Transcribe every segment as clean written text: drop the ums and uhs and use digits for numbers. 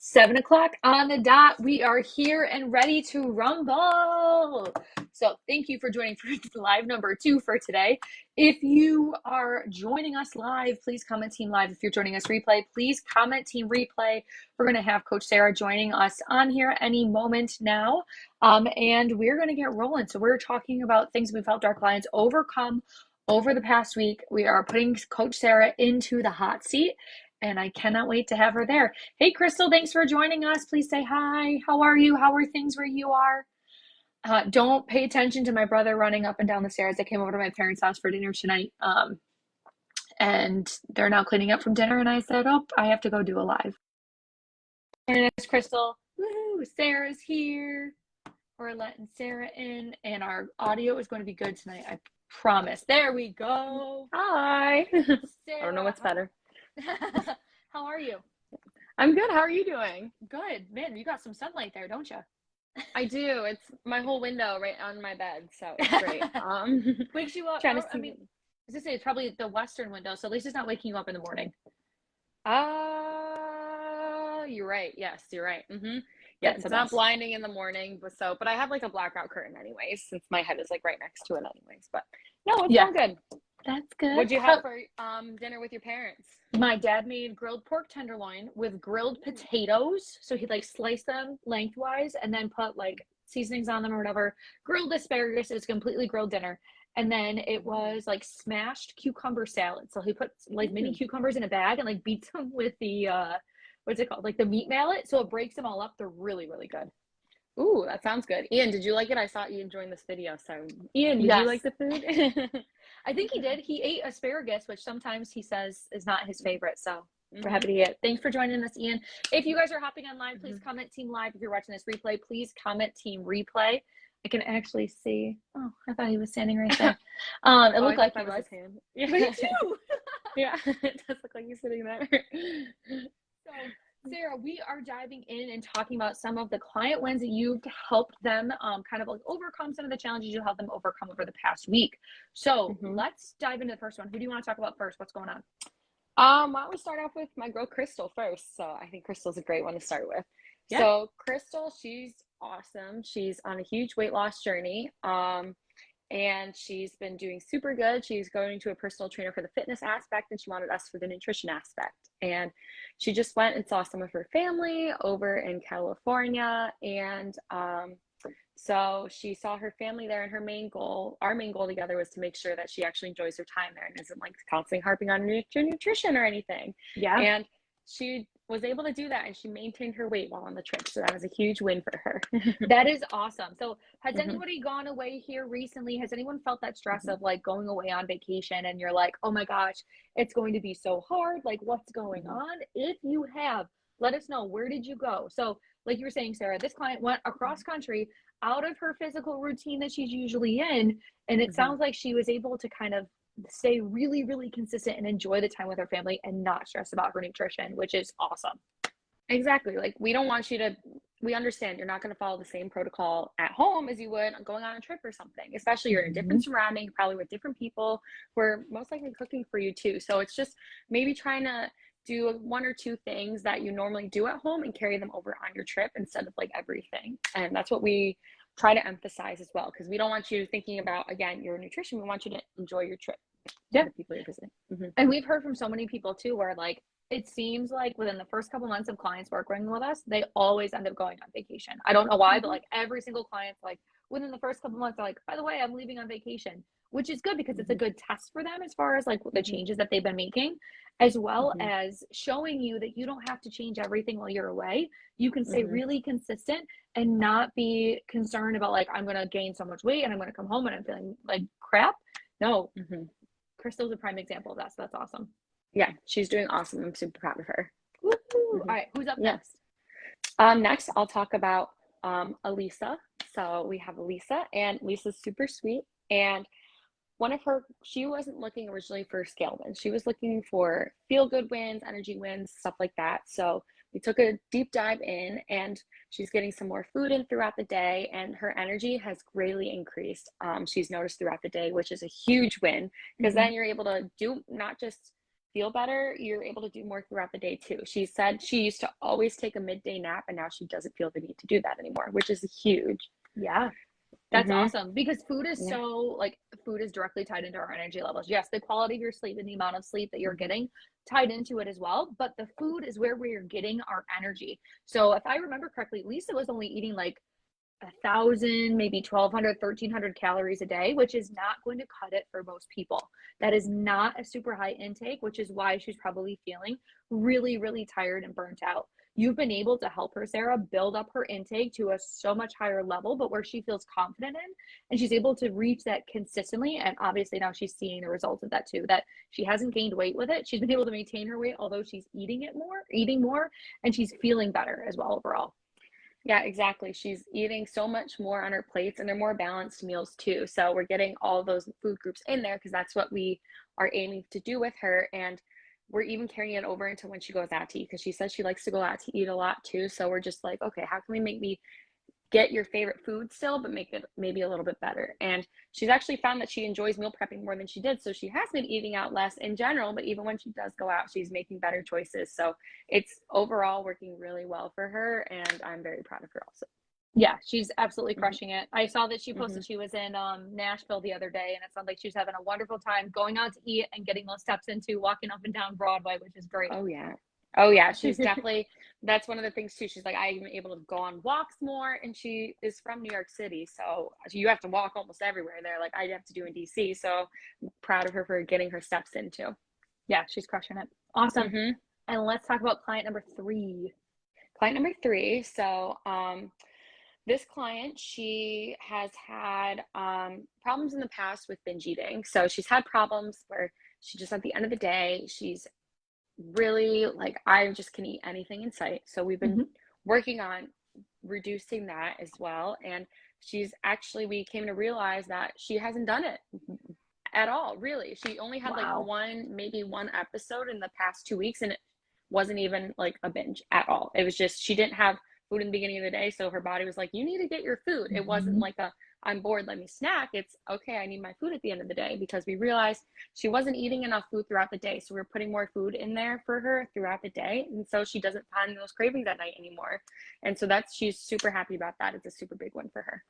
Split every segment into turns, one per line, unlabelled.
7 o'clock on the dot. We are here and ready to rumble. So thank you for joining for live number 2 for today. If you are joining us live, please comment team live. If you're joining us replay, please comment team replay. We're going to have Coach Sara joining us on here any moment now. And we're going to get rolling. So we're talking about things we've helped our clients overcome over the past week. We are putting Coach Sara into the hot seat, and I cannot wait to have her there. Hey, Crystal, thanks for joining us. Please say hi. How are you? How are things where you are? Don't pay attention to my brother running up and down the stairs. I came over to my parents' house for dinner tonight, and they're now cleaning up from dinner, and I said, oh, I have to go do a live. And it's Crystal. Woohoo! Sarah's here. We're letting Sara in, and our audio is going to be good tonight. I promise. There we go.
Hi.
Sara,
I don't know what's better.
How are you?
I'm good. How are you doing?
Good. Man, you got some sunlight there, don't you?
I do. It's my whole window right on my bed, so it's great.
Wakes you up.
Trying to
I
see.
mean, as I say, it's probably the western window, so at least it's not waking you up in the morning.
You're right. Yes, you're right. Yeah, it's not blinding in the morning, but I have like a blackout curtain anyways, since my head is like right next to it anyways. But no, it's all good.
That's good.
What'd you have for dinner with your parents?
My dad made grilled pork tenderloin with grilled potatoes. So he like sliced them lengthwise and then put like seasonings on them or whatever. Grilled asparagus. It was completely grilled dinner. And then it was like smashed cucumber salad. So he put like mini cucumbers in a bag and like beats them with the what's it called? Like the meat mallet. So it breaks them all up. They're really, really good.
Ooh, that sounds good. Ian, did you like it? I saw Ian join this video. So Ian, did you like the food?
I think he did. He ate asparagus, which sometimes he says is not his favorite. So we're happy to eat it. Thanks for joining us, Ian. If you guys are hopping on live, please comment team live. If you're watching this replay, please comment team replay. I can actually see. Oh, I thought he was standing right there. It looked like he was.
Yeah.
Me too.
Yeah, it does look like he's sitting there.
So, Sara, we are diving in and talking about some of the client wins that you've helped them kind of like overcome some of the challenges you helped them overcome over the past week. So let's dive into the first one. Who do you want to talk about first? What's going on?
Why don't we start off with my girl Crystal first? So I think Crystal's a great one to start with. Yeah. So Crystal, she's awesome. She's on a huge weight loss journey. And she's been doing super good. She's going to a personal trainer for the fitness aspect, and she wanted us for the nutrition aspect. And she just went and saw some of her family over in California. And so she saw her family there, and our main goal together was to make sure that she actually enjoys her time there and isn't like constantly harping on nutrition or anything.
Yeah.
And she was able to do that, and she maintained her weight while on the trip. So that was a huge win for her.
That is awesome. So has anybody gone away here recently? Has anyone felt that stress of like going away on vacation and you're like, oh my gosh, it's going to be so hard. Like what's going on? If you have, let us know. Where did you go? So like you were saying, Sara, this client went across country out of her physical routine that she's usually in. And it sounds like she was able to kind of stay really, really consistent and enjoy the time with her family and not stress about her nutrition, which is awesome.
Exactly. Like we understand you're not going to follow the same protocol at home as you would going on a trip or something, especially you're in a different surrounding, probably with different people who are most likely cooking for you too. So it's just maybe trying to do one or two things that you normally do at home and carry them over on your trip instead of like everything. And that's what we try to emphasize as well, because we don't want you thinking about, again, your nutrition. We want you to enjoy your trip.
Yeah.
The people you're visiting.
And we've heard from so many people too, where like, it seems like within the first couple months of clients working with us, they always end up going on vacation. I don't know why, but like every single client's like within the first couple months, they're like, by the way, I'm leaving on vacation, which is good because it's a good test for them as far as like the changes that they've been making, as well as showing you that you don't have to change everything while you're away. You can stay really consistent and not be concerned about like, I'm going to gain so much weight and I'm going to come home and I'm feeling like crap. No, Crystal's a prime example of that. So that's awesome.
Yeah, she's doing awesome. I'm super proud of her.
All right, who's up next?
Next, I'll talk about Elisa. So we have Elisa, and Lisa's super sweet. And she wasn't looking originally for scale wins. She was looking for feel-good wins, energy wins, stuff like that. So we took a deep dive in, and she's getting some more food in throughout the day, and her energy has greatly increased. She's noticed throughout the day, which is a huge win, because then you're able to do not just feel better, you're able to do more throughout the day too. She said she used to always take a midday nap, and now she doesn't feel the need to do that anymore, which is huge.
Yeah. That's
Mm-hmm.
awesome because food is
Yeah.
so like food is directly tied into our energy levels. Yes, the quality of your sleep and the amount of sleep that you're
Mm-hmm.
getting tied into it as well, but the food is where we're getting our energy. So if I remember correctly, Lisa was only eating like 1,000, maybe 1,200, 1,300 calories a day, which is not going to cut it for most people. That is not a super high intake, which is why she's probably feeling really, really tired and burnt out. You've been able to help her, Sara, build up her intake to a so much higher level, but where she feels confident in, and she's able to reach that consistently. And obviously now she's seeing the results of that too, that she hasn't gained weight with it. She's been able to maintain her weight, although she's eating more, and she's feeling better as well overall.
Yeah, exactly. She's eating so much more on her plates, and they're more balanced meals too. So we're getting all those food groups in there because that's what we are aiming to do with her. And we're even carrying it over into when she goes out to eat because she says she likes to go out to eat a lot too. So we're just like, okay, how can we make me get your favorite food still, but make it maybe a little bit better? And she's actually found that she enjoys meal prepping more than she did. So she has been eating out less in general, but even when she does go out, she's making better choices. So it's overall working really well for her. And I'm very proud of her also.
Yeah, she's absolutely
Mm-hmm.
crushing it. I saw that she
Mm-hmm.
posted she was in Nashville the other day, and it sounds like she was having a wonderful time going out to eat and getting those steps into walking up and down Broadway, which is great.
Oh yeah. Oh yeah. She's definitely, that's one of the things too. She's like, I'm able to go on walks more. And she is from New York City. So you have to walk almost everywhere there. Like I have to do in DC. So I'm proud of her for getting her steps in too.
Yeah, she's crushing it. Awesome.
Mm-hmm.
And let's talk about client number 3.
Client number 3. So, this client, she has had problems in the past with binge eating. So she's had problems where she just at the end of the day, she's really like, I just can eat anything in sight. So we've been
Hmm.
working on reducing that as well. And she's actually, we came to realize that she hasn't done it at all, really. She only had like
Wow.
maybe one episode in the past 2 weeks, and it wasn't even like a binge at all. It was just she didn't have food in the beginning of the day, so her body was like, "You need to get your food." It wasn't
Hmm.
like a "I'm bored, let me snack." It's okay, I need my food at the end of the day because we realized she wasn't eating enough food throughout the day, so we're putting more food in there for her throughout the day, and so she doesn't find those cravings at night anymore. And so that's she's super happy about that. It's a super big one for her.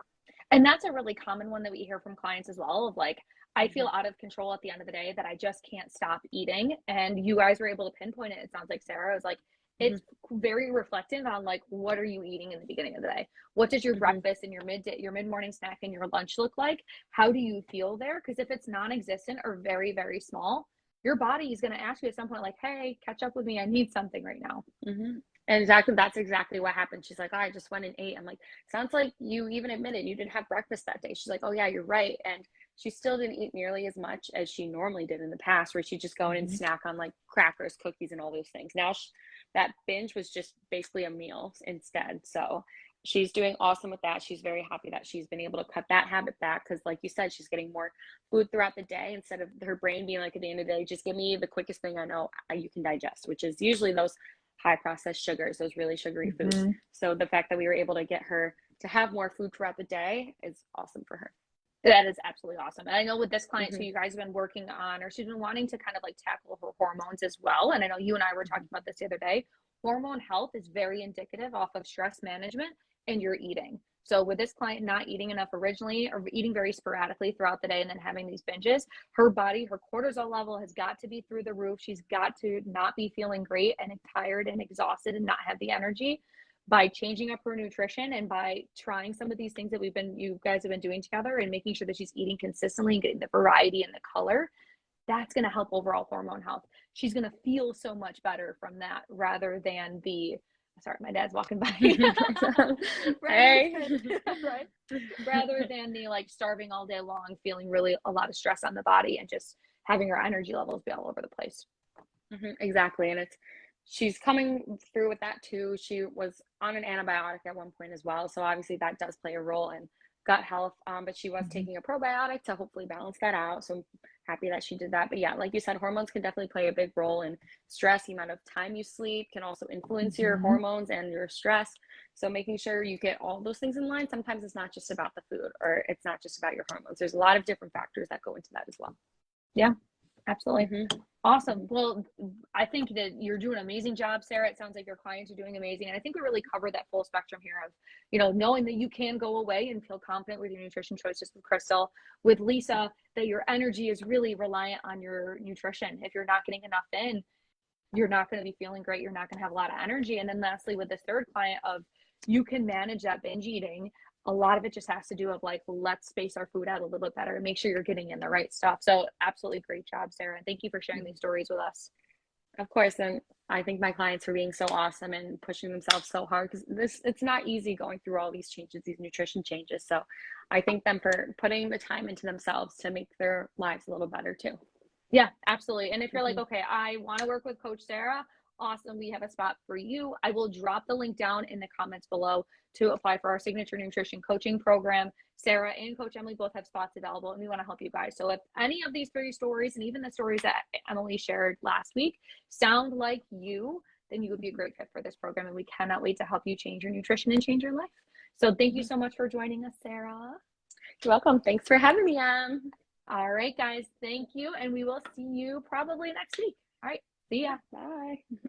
And that's a really common one that we hear from clients as well of like, I
Mm-hmm.
feel out of control at the end of the day that I just can't stop eating. And you guys were able to pinpoint it. It sounds like Sara was like,
Mm-hmm.
it's very reflective on like, what are you eating in the beginning of the day? What does your
Mm-hmm.
breakfast and your midday, your mid-morning snack and your lunch look like? How do you feel there? Because if it's non-existent or very, very small, your body is going to ask you at some point, like, hey, catch up with me. I need something right now.
Mm-hmm. And exactly, that's exactly what happened. She's like, oh, I just went and ate. I'm like, sounds like you even admitted you didn't have breakfast that day. She's like, oh yeah, you're right. And she still didn't eat nearly as much as she normally did in the past, where she'd just go in and
Mm-hmm.
snack on like crackers, cookies, and all those things. Now that binge was just basically a meal instead. So she's doing awesome with that. She's very happy that she's been able to cut that habit back because, like you said, she's getting more food throughout the day instead of her brain being like at the end of the day, just give me the quickest thing I know you can digest, which is usually those high processed sugars, those really sugary foods.
Mm-hmm.
So the fact that we were able to get her to have more food throughout the day is awesome for her.
That is absolutely awesome. And I know with this client
Mm-hmm.
too, you guys have been working on, or she's been wanting to kind of like tackle her hormones as well. And I know you and I were talking about this the other day. Hormone health is very indicative off of stress management and your eating. So with this client not eating enough originally or eating very sporadically throughout the day and then having these binges, her body, her cortisol level has got to be through the roof. She's got to not be feeling great and tired and exhausted and not have the energy. By changing up her nutrition and by trying some of these things that you guys have been doing together and making sure that she's eating consistently and getting the variety and the color, that's going to help overall hormone health. She's going to feel so much better from that rather than the, sorry, my dad's walking by. rather
Hey.
than, right? Rather than the like starving all day long, feeling really a lot of stress on the body and just having her energy levels be all over the place.
Mm-hmm, exactly. And she's coming through with that too. She was on an antibiotic at one point as well. So obviously that does play a role in gut health. But she was
Mm-hmm.
taking a probiotic to hopefully balance that out. So I'm happy that she did that. But yeah, like you said, hormones can definitely play a big role in stress. The amount of time you sleep can also influence your
Mm-hmm.
hormones and your stress. So making sure you get all those things in line. Sometimes it's not just about the food or it's not just about your hormones. There's a lot of different factors that go into that as well.
Yeah. Absolutely.
Mm-hmm.
Awesome. Well, I think that you're doing an amazing job, Sarah. It sounds like your clients are doing amazing. And I think we really covered that full spectrum here of, knowing that you can go away and feel confident with your nutrition choices with Crystal, with Lisa, that your energy is really reliant on your nutrition. If you're not getting enough in, you're not going to be feeling great. You're not going to have a lot of energy. And then lastly, with this third client of you can manage that binge eating. A lot of it just has to do with like, let's space our food out a little bit better and make sure you're getting in the right stuff. So absolutely great job, Sarah. And thank you for sharing these stories with us.
Of course, and I thank my clients for being so awesome and pushing themselves so hard because it's not easy going through all these changes, these nutrition changes. So I thank them for putting the time into themselves to make their lives a little better too.
Yeah, absolutely. And if you're like,
Mm-hmm.
okay, I want to work with Coach Sarah, awesome. We have a spot for you. I will drop the link down in the comments below to apply for our signature nutrition coaching program. Sarah and Coach Emily both have spots available, and we want to help you guys. So if any of these 3 stories and even the stories that Emily shared last week sound like you, then you would be a great fit for this program. And we cannot wait to help you change your nutrition and change your life. So thank you so much for joining us, Sarah.
You're welcome. Thanks for having me.
All right, guys. Thank you. And we will see you probably next week. All right. See ya.
Bye.